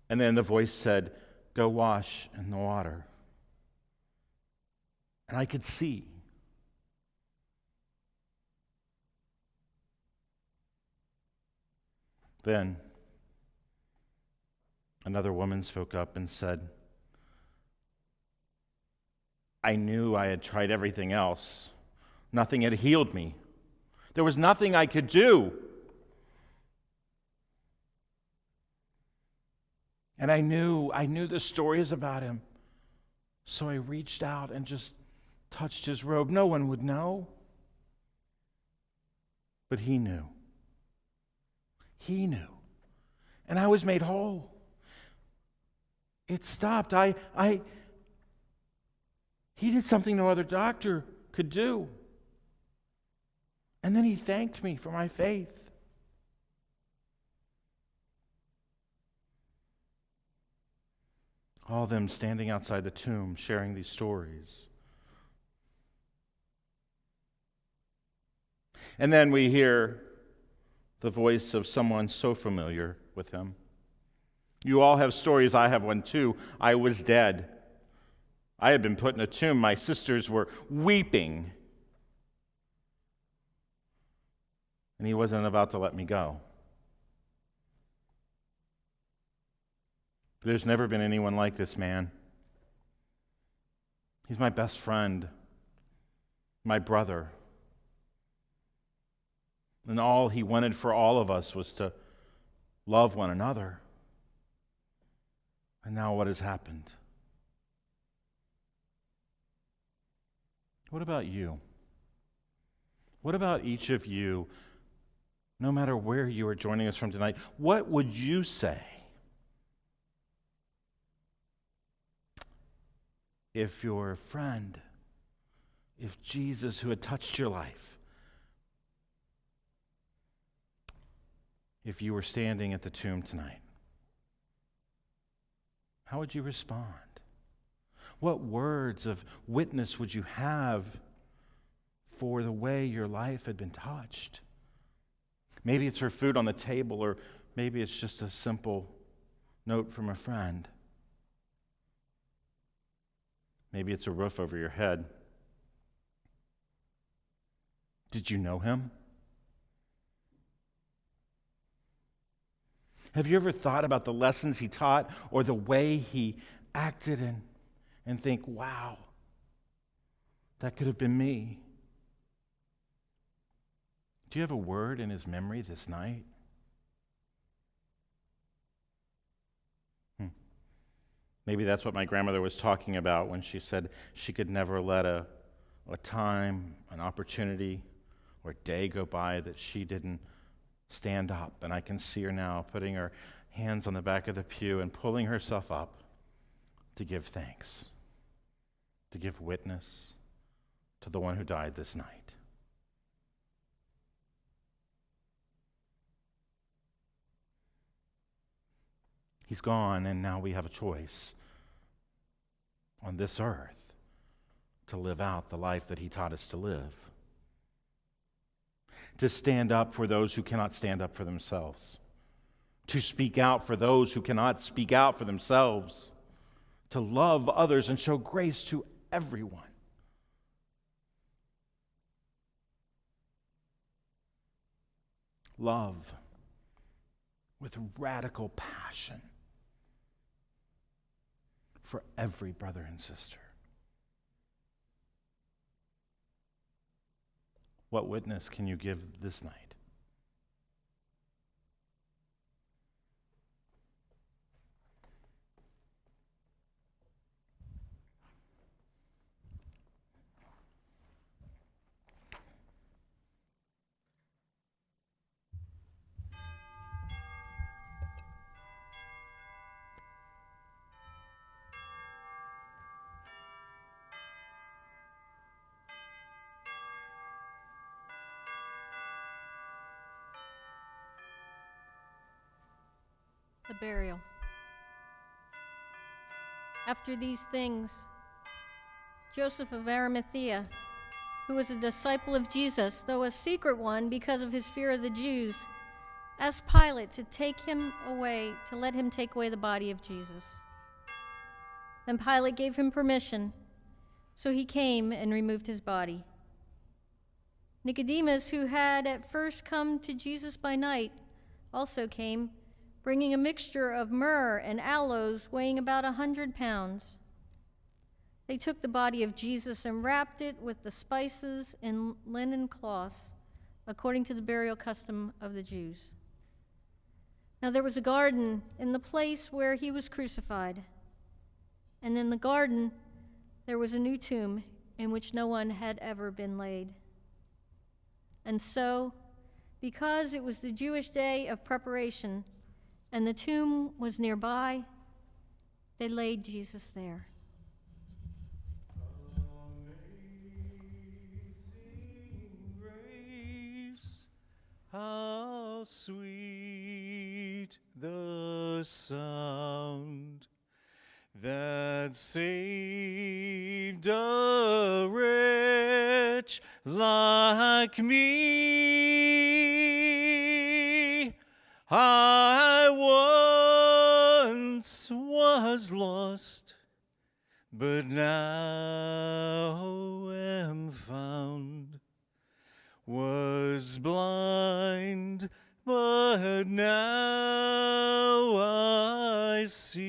And then the voice said, "Go wash in the water." And I could see. Then another woman spoke up and said, "I knew I had tried everything else. Nothing had healed me. There was nothing I could do. And I knew the stories about him. So I reached out and just touched his robe. No one would know. But he knew. He knew. And I was made whole. It stopped. He did something no other doctor could do. And then he thanked me for my faith. All of them standing outside the tomb, sharing these stories. And then we hear the voice of someone so familiar with him. You all have stories. I have one too. I was dead. I had been put in a tomb. My sisters were weeping. And he wasn't about to let me go. There's never been anyone like this man. He's my best friend, my brother. And all he wanted for all of us was to love one another. And now what has happened? What about you? What about each of you, no matter where you are joining us from tonight? What would you say if your friend, if Jesus who had touched your life, if you were standing at the tomb tonight? How would you respond? What words of witness would you have for the way your life had been touched? Maybe it's for food on the table, or maybe it's just a simple note from a friend. Maybe it's a roof over your head. Did you know him? Have you ever thought about the lessons he taught or the way he acted and think, wow, that could have been me? Do you have a word in his memory this night? Maybe that's what my grandmother was talking about when she said she could never let a time, an opportunity, or a day go by that she didn't stand up. And I can see her now putting her hands on the back of the pew and pulling herself up to give thanks, to give witness to the one who died this night. He's gone, and now we have a choice on this earth to live out the life that he taught us to live. To stand up for those who cannot stand up for themselves. To speak out for those who cannot speak out for themselves. To love others and show grace to everyone. Love with radical passion for every brother and sister. What witness can you give this night? The burial. After these things, Joseph of Arimathea, who was a disciple of Jesus, though a secret one because of his fear of the Jews, asked Pilate to let him take away the body of Jesus. Then Pilate gave him permission, so he came and removed his body. Nicodemus, who had at first come to Jesus by night, also came, bringing a mixture of myrrh and aloes weighing about 100 pounds. They took the body of Jesus and wrapped it with the spices in linen cloths, according to the burial custom of the Jews. Now there was a garden in the place where he was crucified, and in the garden there was a new tomb in which no one had ever been laid. And so, because it was the Jewish day of preparation and the tomb was nearby, they laid Jesus there. Amazing grace, how sweet the sound that saved a wretch like me. I once was lost, but now am found. Was blind, but now I see.